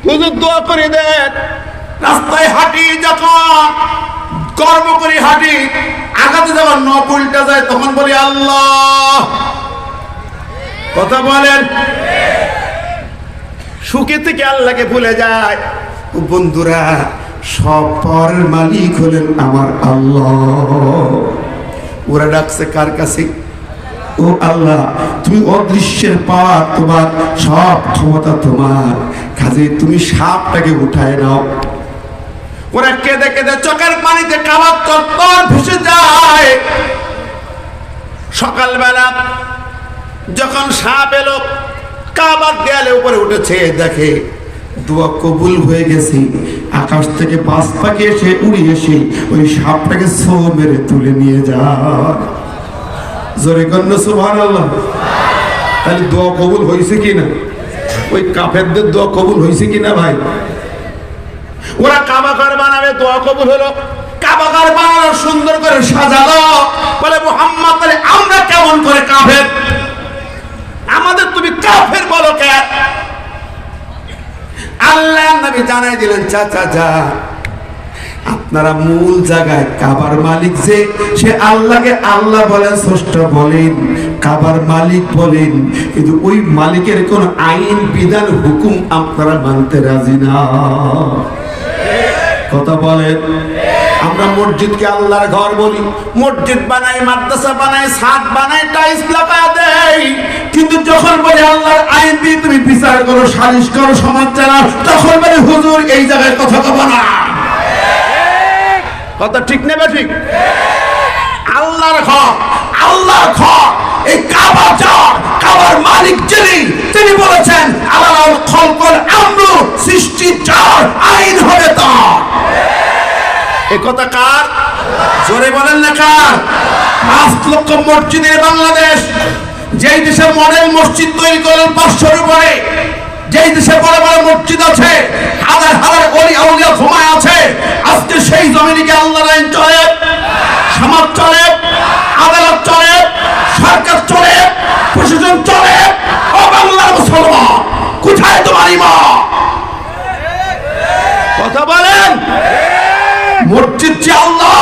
হুজুর দোয়া করে দেন। রাস্তায় হাঁটি, যখন কর্ম করি হাঁটি, আঘাতে যখন নখ উল্টা যায় তখন বলি আল্লাহ। কথা বলেন, সুখে থেকে আল্লাহকে ভুলে যায়। ও বন্ধুরা, সব পাওয়ারের মালিক হলেন আমার আল্লাহ। ওরা ডাকছে কার কাছে? ও আল্লাহ, তুমি অদৃশ্যের পাওয়ার, তোমার সব ক্ষমতা তোমার, কাজে তুমি সাপটাকে উঠায় নাও। ওরা কেঁদে কেঁদে চোখের পানিতে কাবার চত্বর ভেসে যায়। সকালবেলা যখন সাপ এলো, কাবার দেয়ালে উপরে উঠেছে, দেখে দোয়া কবুল হয়ে গেছে। আকাশ থেকে বাজ পাখি এসে উড়ে এসে ওই সাপটাকে ছো মেরে তুলে নিয়ে যায়। জোরে কন্যা সুবহানাল্লাহ। তাহলে দোয়া কবুল হয়েছে কিনা? ওই কাফেরদের দোয়া কবুল হয়েছে কিনা ভাই? ওরা কাবা ঘর বানাবে, দোয়া কবুল হলো। কাবা ঘর বানানো, সুন্দর করে সাজালো, বলে মুহাম্মদ বলে আমরা কেমন করে কাফের? আমাদের তুমি কাফের বলো কে? আল্লাহ নবী জানাই দিলেন, চাচা যা, আপনারা মূল জায়গায় কাবার মালিক যে, সে আল্লাহকে আল্লাহ বলেন, স্রষ্টা বলেন, কাবার মালিক বলেন, কিন্তু ওই মালিকের কোন আইন বিধান হুকুম আপনারা মানতে রাজি না। কথা বলেন। আমরা মসজিদকে আল্লাহর ঘর বলি, মসজিদ বানাই, মাদ্রাসা বানাই, ছাদ বানাই, টাইলস লাগায় দেই, কিন্তু যখন বলে আল্লাহর আইন দিয়ে তুমি বিচার করো, সালিশ করো, সমাজ চালাও, তখন বলে হুজুর এই জায়গায় কথা কব না। কথা ঠিক নেবে? ঠিক। আল্লাহর ঘর, আল্লাহর ঘর, এই কাবা ঘর, কাবার মালিক যিনি, তিনি বলেছেন আলাল খলকল আমরু, সৃষ্টি যার, আইন হবে তার। এই কথা কার? জোরে বলেন না কার? 5 লক্ষ মসজিদের বাংলাদেশ, যেই দেশে মডেল মসজিদ তৈরি করেন 500-এর উপরে, যেই দেশে বড় বড় মসজিদ আছে, হাজার হাজার ওলি আউলিয়া ঘুমায় আছে, আজকে সেই জমিনে কি আল্লাহর আইন চলে? সমাজ চলে? আদালত চলে? সরকার চলে? প্রশাসন চলে? ও বাংলার মুসলমান, কোথায় তোমার ঈমান? কথা বলেন। মসজিদ যে আল্লাহ,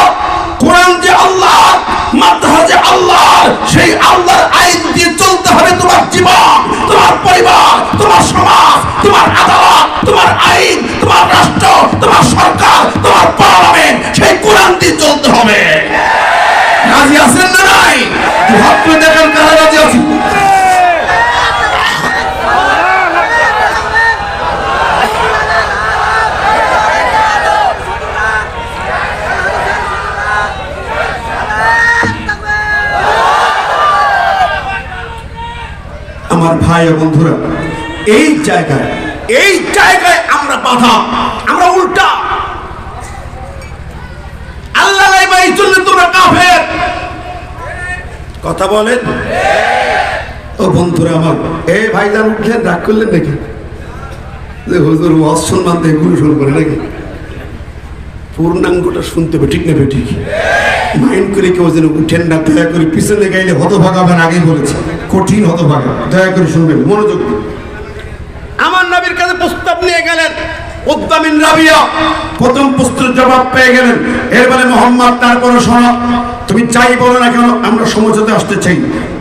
কোরআন যে আল্লাহ, মাদ্রাসা যে আল্লাহ, সেই আল্লাহর আইন দিয়ে চলতে হবে তোমার জীবন, তোমার পরিবার, তোমার সমাজ, তোমার আদালত, তোমার আইন, তোমার রাষ্ট্র, তোমার সরকার, তোমার পার্লামেন্ট, সেই কোরআন দিয়ে চলতে হবে। রাজি আছেন না নাই? হাত তুলে দেখেন কারা রাজি আছি। আমার ভাই ও বন্ধুরা, এই জায়গায় আমরা বাধা, আমরা উল্টা। আল্লাহ এই জন্য তোমরা কাফের। কথা বলেন। ও বন্ধুরা আমার, এই ভাইজান উঠলেন, রাগ করলেন নাকি? যে হুজুর ওয়াজ শুনলাম তো এগুলো শুরু করে নাকি? পূর্ণাঙ্গটা শুনতে হবে, ঠিক না ঠিক? মাইন্ড করে কেউ যেন উঠেন না, দয়া করে পিছনে গাইলে হতভাগাবেন, আগে বলেছি, কঠিন হতভাগা, দয়া করে শুনবেন, মনোযোগ দিন। আমার নবীর কাছে প্রস্তাব নিয়ে গেলেন, উদ্বা বিন রাবিয়া প্রথম প্রশ্নের জবাব পেয়ে গেলেন। এরপরে মোহাম্মদ তারপরে শোনো, তুমি চাই বলো না কেন আমরা সমঝোতা আসতে চাই।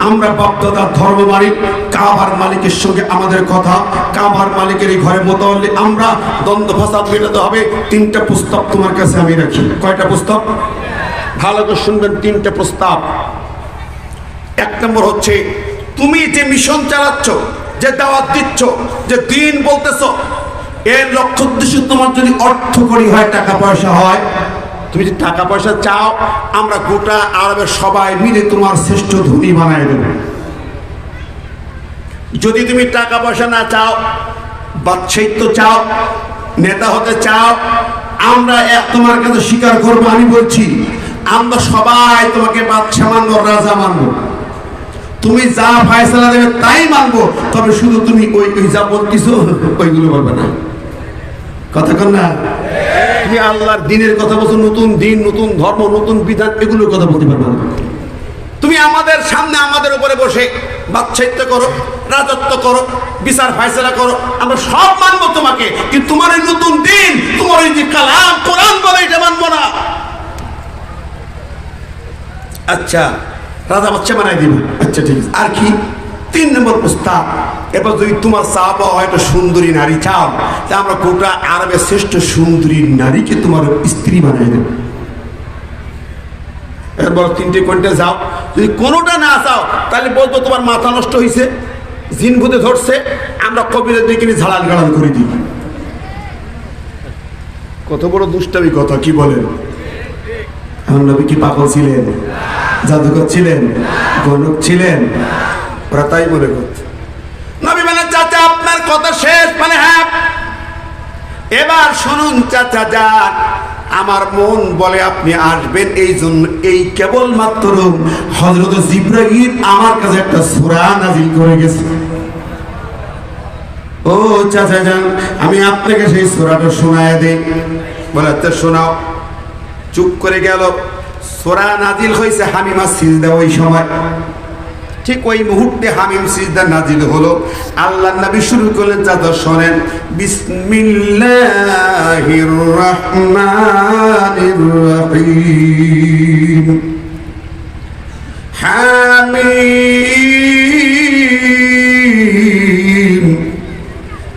আমরা বাপদাদার ধর্ম মানি, কাবার মালিকের সঙ্গে আমাদের কথা, কাবার মালিকের এই ঘরে মোতাল্লি, আমরা দ্বন্দ্ব ফাসাদ মেটাতে হবে। 3টা প্রস্তাব তোমার কাছে আমি রাখি। কয়টা প্রস্তাব? ভালো করে শুনবেন, 3টা প্রস্তাব। 1 নম্বর হচ্ছে, তুমি যে মিশন চালাচ্ছ, যে দাওয়াত দিচ্ছ, যে দিন বলতেছ, এর লক্ষ্য উদ্দেশ্য তোমার যদি অর্থকরী হয়, টাকা পয়সা হয়, তুমি যদি টাকা পয়সা চাও, আমরা গোটা আরবের সবাই মিলে তোমার শ্রেষ্ঠ ধনী বানাই দেব। যদি তুমি টাকা পয়সা না চাও, বাদশাহিত্ব চাও, নেতা হতে চাও, আমরা তোমার কাছে স্বীকার করবো। আমি বলছি আমরা সবাই তোমাকে বাদশা মানবো, রাজা মানবো। তুমি যা ফয়সালা দেবে তাই মানবো, তবে শুধু তুমি ওই যা বলতেছো ওইগুলো বলবে না। কথা কন না? তুমি আল্লাহর দিনের কথা বলছো, নতুন দিন, নতুন ধর্ম, নতুন বিধান, এগুলোর কথা বলতে পারবে না। তুমি আমাদের সামনে আমাদের উপরে বসে বাদশাহিত্ব করো, রাজত্ব করো, বিচার ফয়সালা করো, আমরা সব মানবো তোমাকে, কিন্তু তোমার এই নতুন দিন, তোমার এই যে কালাম কোরআন বলে, এটা মানবো না। আচ্ছা, রাজা বাচ্চা বানাই দিব। আচ্ছা ঠিক আছে, আর কি? 3 নম্বর প্রস্তাব, এবার যদি তোমার চাও হয় একটা সুন্দরী নারী চাও, তা আমরা গোটা আরবের শ্রেষ্ঠ সুন্দরী নারীকে তোমার স্ত্রী বানাই দেব। এরপর 3টে কোনটা যাও, যদি কোনোটা না চাও তাহলে বলবো তোমার মাথা নষ্ট হয়েছে, জিন ভূতে ধরছে, আমরা কবিরের দিকে নিয়ে ঝাড়াল গাড়াল করে দিই। কত বড় দুষ্টামি কথা, কি বলেন? আমার নবী কি পাগল ছিলেন? জাদুকর ছিলেন? গণক ছিলেন? ওরা তাই মনে করছে। নবী বলেন, চাচা আপনার কথা শেষ, মানে হ্যাঁ, এবার শুনুন চাচা যান, আমার মন বলে আপনি আসবেন, এই জন্য এই কেবলমাত্র হযরত জিবরাইল আমার কাছে একটা সূরা নাযিল করে গেছে। ও চাচা যান, আমি আপনাকে সেই সূরাটা শোনায় দেই। বলে আচ্ছা শোনাও। চুপ করে গেল। সূরা নাজিল হয়েছে হামিমা সিজদা, ওই সময় ঠিক ওই মুহূর্তে হামিম সিজদা নাজিল হলো। আল্লাহর নবী শুরু করলেন, চাচা শোনেন, বিসমিল্লাহির রাহমানির রাহিম, হামিম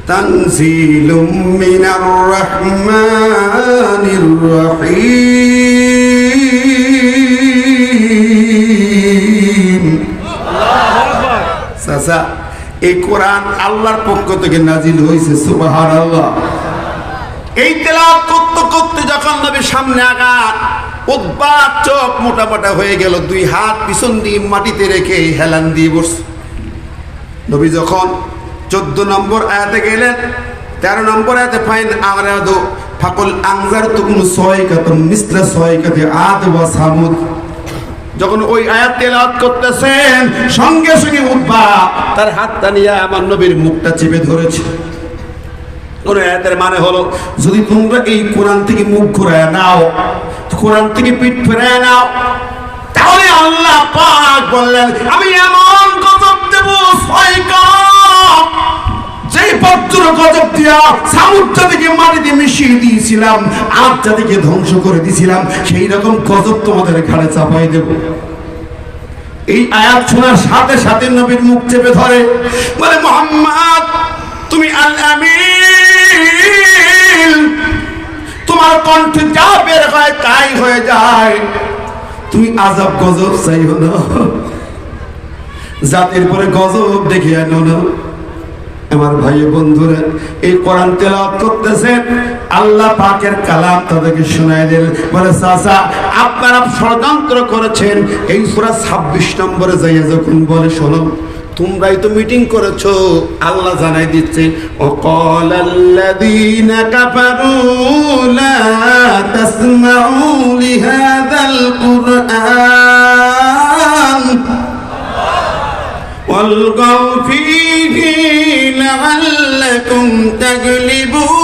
তানজিলুম মিনার রাহমানির রাহিম। চাচা, এই কোরআন আল্লাহর পক্ষ থেকে নাজিল হয়েছে। সুবহানাল্লাহ। এই তেলাওয়াত করতে করতে যখন নবী সামনে আগান, উদ্বা চোখ মোটা মোটা হয়ে গেল, 2 হাত পিছন দিয়ে মাটিতে রেখে হেলান দিয়ে বসছে। নবী যখন 14 নম্বর আয়াতে গেলেন, 13 নম্বর আয়াতে ফাইন আগরাদু ফাকুল আনজারতুকুম সাইকাতুম মিসলা সাইকাতি আদ ওয়া সামুদ, যখন ওই আয়াত তেলাওয়াত করতেছেন, সঙ্গে সঙ্গে উদ্বা তার হাতটা নিয়ে আমার নবীর মুখটা চেপে ধরেছে। ওই আয়াতের মানে হলো, যদি তোমরা এই কোরআন থেকে মুখ ঘুরায় নাও, কোরআন থেকে পিঠ ফেরায় নাও, তাহলে আল্লাহ পাক বললেন, আমি এমন গজব দেব, যেই পত্র গজব দিয়া সামুদ জাতিকে মাটিতে মিশিয়ে দিয়েছিলাম, আদ জাতিকে ধ্বংস করে দিয়েছিলাম, সেই রকম গজব তোমাদের ঘাড়ে চাপাই দেব। এই আয়াত শোনার সাথে সাথে নবীর মুখ চেপে ধরে, বলে, মুহাম্মদ তুমি আল আমিন, তোমার কণ্ঠে যা বের হয় তাই হয়ে যায়, তুমি আযাব গজব চাইও না, জাতির পরে গজব ডেকে আনো না। আমার ভাই বন্ধুরা, এই কোরআন তেলাওয়াত করতেছেন, আল্লাহ পাকের কালাম তাদেরকে শোনায় দিল। বলে, চাচা আপনারা ষড়যন্ত্র করেছেন। এই সূরা 26 নম্বরে যাইয়া যখন বলে, শোনো, তোমরাই তো মিটিং করেছো, আল্লাহ জানাই দিচ্ছে, ওয়াকালাল্লাযীনা কাফারু লা তাসমাউ লিহাযাল কুরআন ওয়ালগাউ ফীহি লাআল্লাকুম তাগলিবুন।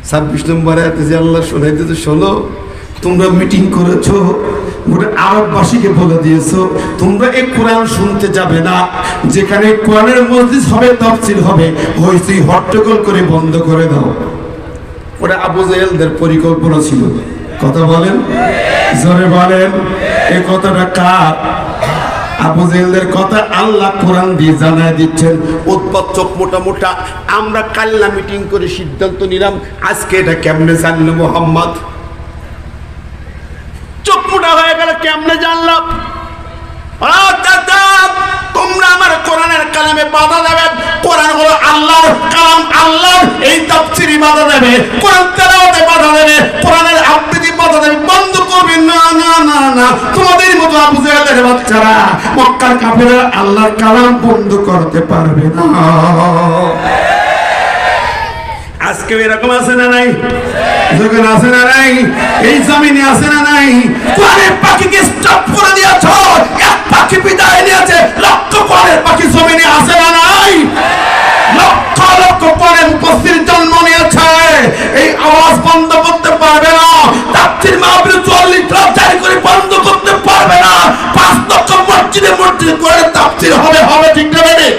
26 নম্বরে আয়াতে যে আল্লাহ শোনাইতেছে, শোনো, তোমরা মিটিং করেছো, ওটা আরববাসীকে বলে দিয়েছো তোমরা এই কোরআন শুনতে যাবে না, যেখানে কোরআনের মজলিস হবে তাফসীর হবে ওই সেই হট্টগোল করে বন্ধ করে দাও। ওটা আবু জেহেলদের পরিকল্পনা ছিল। কথা বলেন, জোরে বলেন, এই কথাটা কার? আবু জেহেলদের কথা আল্লাহ কোরআন দিয়ে জানায় দিচ্ছেন। উৎপত চোখ মোটা মোটা, আমরা কাল্লা মিটিং করে সিদ্ধান্ত নিলাম আজকে এটা কেমনে জানলো মোহাম্মদ? চোখ মোটা হয়ে গেল, কেমনে জানলাম? তোমরা আমার কোরআনের কালামে বাধা দেবে, কোরআন হলো আল্লাহর কালাম, আল্লাহ এই তাফসীরে বাধা দেবে, কোরআন তেলাওয়াতে বাধা দেবে, কোরআনের আবৃত্তি বাধা দেবে, বন্ধ করবে না না না না। তোমাদের মতো আবু জেহেলের বাচ্চারা, মক্কার কাফেররা আল্লাহর কালাম বন্ধ করতে পারবে না। আজকে এরকম আছে না নাই? যখন আছে না নাই? এই জমিনে আছে না নাই? কোরআনের পাখিকে স্টপ করে দিয়েছো, এক পাখি বিদায় নিয়েছে, লক্ষ কোরআনের পাখি জমিনে আছে না নাই? লক্ষ লক্ষ কোরআন উপস্থিত জন্ম নিয়েছে, এই আওয়াজ বন্ধ করতে পারবে না। তাফসীর মাহফিল ৪০ লাখ জারি করে বন্ধ করতে পারবে না। ৫ লক্ষ মসজিদে মসজিদে করে তাফসীর হবে, হবে, ঠিক না বেঠিক?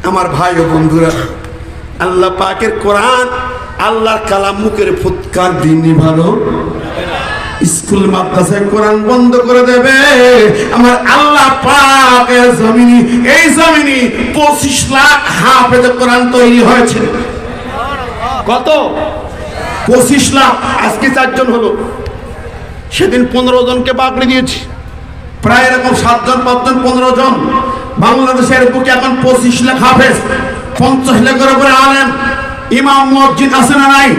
আমার ভাই ও বন্ধুরা, আল্লাহ পাকের কোরআন, আল্লাহর কালাম মুখের ফুৎকার দিনই ভালো। স্কুল মাদ্রাসায় কোরআন বন্ধ করে দেবে। আমার আল্লাহ পাকের জমিনে, এই জমিনে ২৫ লাখ হাফেজ কোরআন তৈরি হয়েছে। কত? ২৫ লাখ। আজকে ৪ জন হলো, সেদিন ১৫ জনকে বাগড়ি দিয়েছি। প্রায় এরকম ৭ জন ৫ জন ১৫ জন। বাংলাদেশের বুকে এখন ২৫ লাখ হাফেজ, ৫০ লাখের উপরে আলেম, ইমাম মুয়াজ্জিন আছে না নাই?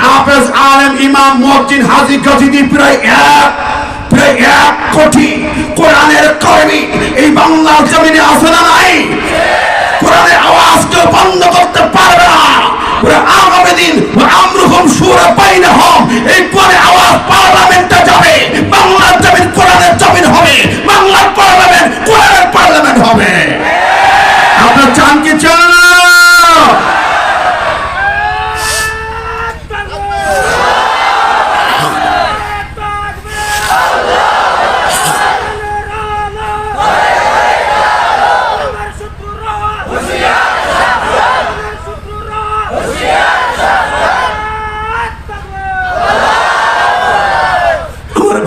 হাফেজ, আলেম, ইমাম, মুয়াজ্জিন, হাজী, গাজী প্রায় ১ কোটি কোরআনের কর্মী এই বাংলার জমিনে আছে না নাই? কোরআনের আওয়াজ কেউ বন্ধ করতে পারবে না। আগামী দিন আমরুহুম শুরা বাইনাহুম, এই কোরআনের আওয়াজ পার্লামেন্টে যাবে। বাংলার জমিন কোরআনের জমিন হবে, বাংলার পার্লামেন্ট কোরআনের পার্লামেন্ট হবে। আপনার চান কি চান না?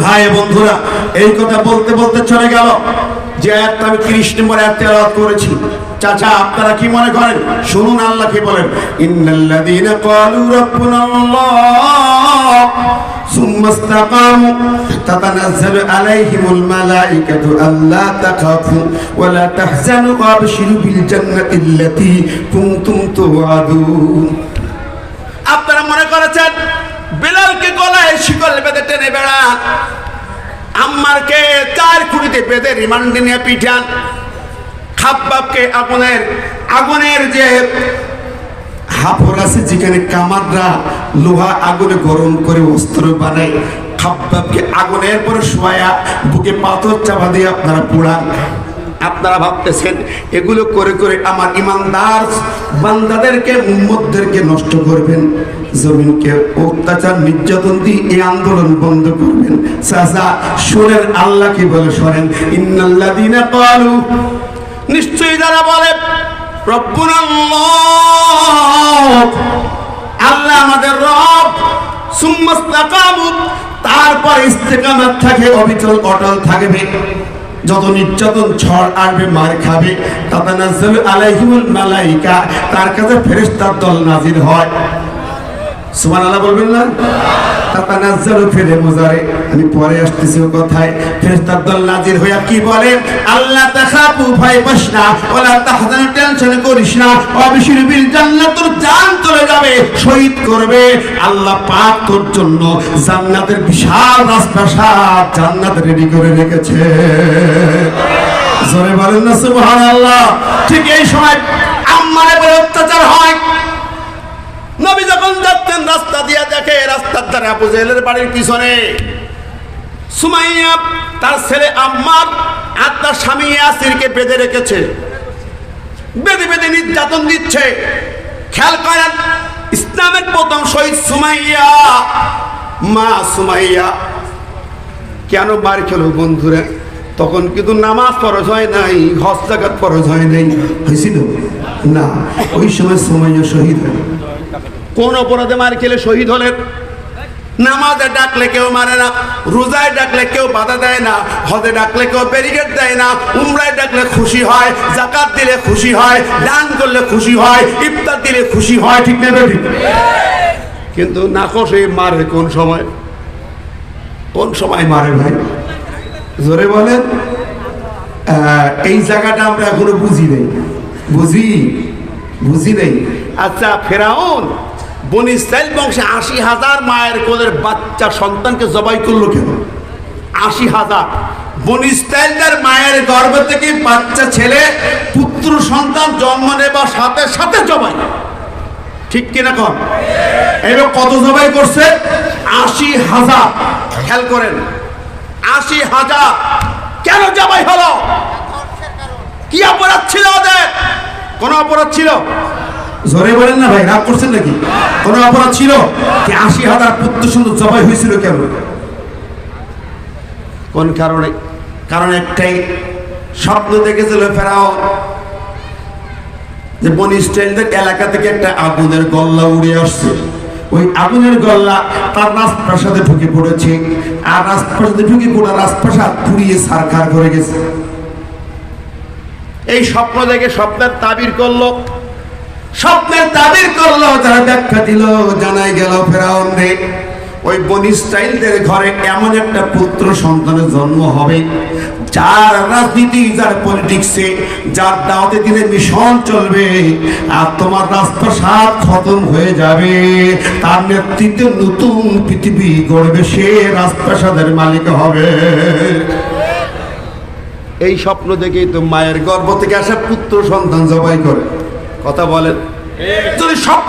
ভাই বন্ধুরা, এই কথা বলতে বলতে চলে গেল যে আয়াতটা আমি ৩০ নম্বর আয়াত তেলাওয়াত করেছি। চাচা আপনারা কি মনে করেন? শুনুন আল্লাহ কি বলেন। ইন্নাল্লাযীনা ক্বালু রাব্বুনাল্লাহ সুম্মা ইসতাকামু তাতানাজ্জালু আলাইহিমুল মালাঈকাতু আল্লা তাখাফু ওয়া লা তাহজানু ওয়াবশিরু বিল জান্নাতিল্লাতী কুনতুম তুআদুন। আপনারা মনে করেছেন বেলালকে গলায় শিকল বেঁধে টেনে বেড়ান, আম্মারকে ৪ খুঁটিতে বেঁধে রিমান্ডে নিয়ে পিঠান, খাব্বাবকে আগুনের যে হাফর আছে যেখানে কামাররা লোহা আগুনে গরম করে অস্ত্র বানায়, খাব্বাবকে আগুনের পরে শোয়া বুকে পাথর চাপা দিয়ে আপনারা পোড়ান। আপনারা ভাবতেছেন এগুলো করে করে আমার ইমানদার বান্দাদেরকে, উম্মতদেরকে নষ্ট করবেন, জমিনকে অত্যাচার নির্যাতন দিয়ে এই আন্দোলন বন্ধ করবেন। চাচা শোনেন আল্লাহ কি বলে, শোনেন। ইন্নাল্লাযীনা ক্বালু, নিশ্চয়ই যারা বলে রব্বুনাল্লাহ, আল্লাহ আমাদের রব, সুম্মা ইসতাকামু, তারপর ইস্তেকামত থাকে, অবিচল অটল থাকবে, যত নির্যাতন ঝড় আসবে মার খাবে, তাতানাজ্জালু আলাইহিমুল মালাঈকা, তার কাছে ফেরেশতার দল নাজিল হয়। সুবহানাল্লাহ বলবেন না? তাতানাজ্জালু ফিরে মুজারে, আমি পরে আসতেছি ও কথায়। ফেরেশতার দল নাজিল হইয়া কি বলে? আল্লাহ তাখাফু, ভয় পাস না, ওয়ালা তাহজানু, টেনশন করিস না, ওয়াবশিরু বিল জান্নাত, তোর জান চলে যাবে, শহীদ করবে আল্লাহ পাক তোর জন্য জান্নাতের বিশাল রাজপ্রাসাদ জান্নাত রেডি করে রেখেছে। জোরে বলেন না সুবহানাল্লাহ। ঠিক এই সময় আম্মারের উপর অত্যাচার হয়। নবী যখন যাচ্ছেন রাস্তা দিয়ে দেখে রাস্তার ধারে আবু জেহেলের বাড়ির পিছনে সুমাইয়া তার ছেলে আম্মার আর তার স্বামী ইয়াসিরকে বেঁধে রেখেছে, বেঁধে বেঁধে নির্যাতন দিচ্ছে। খেয়াল করেন, ইসলামের প্রথম শহীদ সুমাইয়া মা সুমাইয়া কেন মার খেলো বন্ধুরা? তখন কিন্তু নামাজ ফরজ হয় নাই, হজ যাকাত ফরজ হয় নাই, হয়েছিল না। ওই সময় সুমাইয়া শহীদ হয়। কোন অপরাধে মার খেলে শহীদ হলেন? নামাজে ডাকলে কেউ মানে না, রোজায় ডাকলে কেউ বাধা দেয় না, হজে ডাকলে কেউ ব্যারিকেড দেয় না, উমরায় ডাকলে খুশি হয়, যাকাত দিলে খুশি হয়, দান করলে খুশি হয়, ইফতার দিলে খুশি হয়, ঠিক না ঠিক? কিন্তু নাকশে মারে কোন সময়? কোন সময় মারে ভাই জোরে বলেন? এই জায়গাটা আমরা এখনো বুঝি নেই, বুঝি নেই। আচ্ছা, ফেরাউন বনি ইসরাইল বংশে ৮০,০০০ মায়ের কোলের বাচ্চা সন্তানকে জবাই করলো কেন? ৮০,০০০ বনি ইসরাইলদের মায়ের গর্ভ থেকে বাচ্চা ছেলে পুত্র সন্তান জন্ম নেবার সাথে সাথে জবাই, ঠিক কিনা কন? এবার কত জবাই করছে? ৮০,০০০। খেয়াল করেন, ৮০,০০০ কেন জবাই হলো? কি অপরাধ ছিল ওদের? কোন অপরাধ ছিল? জোরে বলেন না ভাই, রাগ করছেন নাকি? কোন অপরাধ ছিল কি? ৮০,০০০ পুত্র সন্তান জবাই হয়েছিল কেন? কোন কারণে? কারণ একটাই, স্বপ্ন দেখেছিল ফেরাউন যে বনি ইসরাইলদের এলাকা থেকে একটা আগুনের গল্লা উড়ে আসছে। ওই আগুনের গল্লা তার রাজপ্রাসাদে ঢুকে পড়েছে, আর রাজপ্রাসাদে ঢুকে পড়া রাজপ্রাসাদ পুড়িয়ে ছারখার করে গেছে। এই স্বপ্ন দেখে স্বপ্নের তাবির করলো, তারা ব্যাখ্যা দিল, জানাই গেল ফেরাউন রে, ওই বনি ইসরাইলদের ঘরে এমন একটা পুত্র সন্তানের জন্ম হবে যার রাজনীতি, যার পলিটিক্সে, যার দাওয়াতে দিনে মিশন চলবে, আর তোমার রাজপ্রাসাদ খতম হয়ে যাবে, তার নেতৃত্বে নতুন পৃথিবী গড়বে, সে রাজপ্রাসাদের মালিক হবে। এই স্বপ্ন দেখেই তো মায়ের গর্ভ থেকে আসা পুত্র সন্তান জবাই করে। কথা বলেন, যদি স্বপ্ন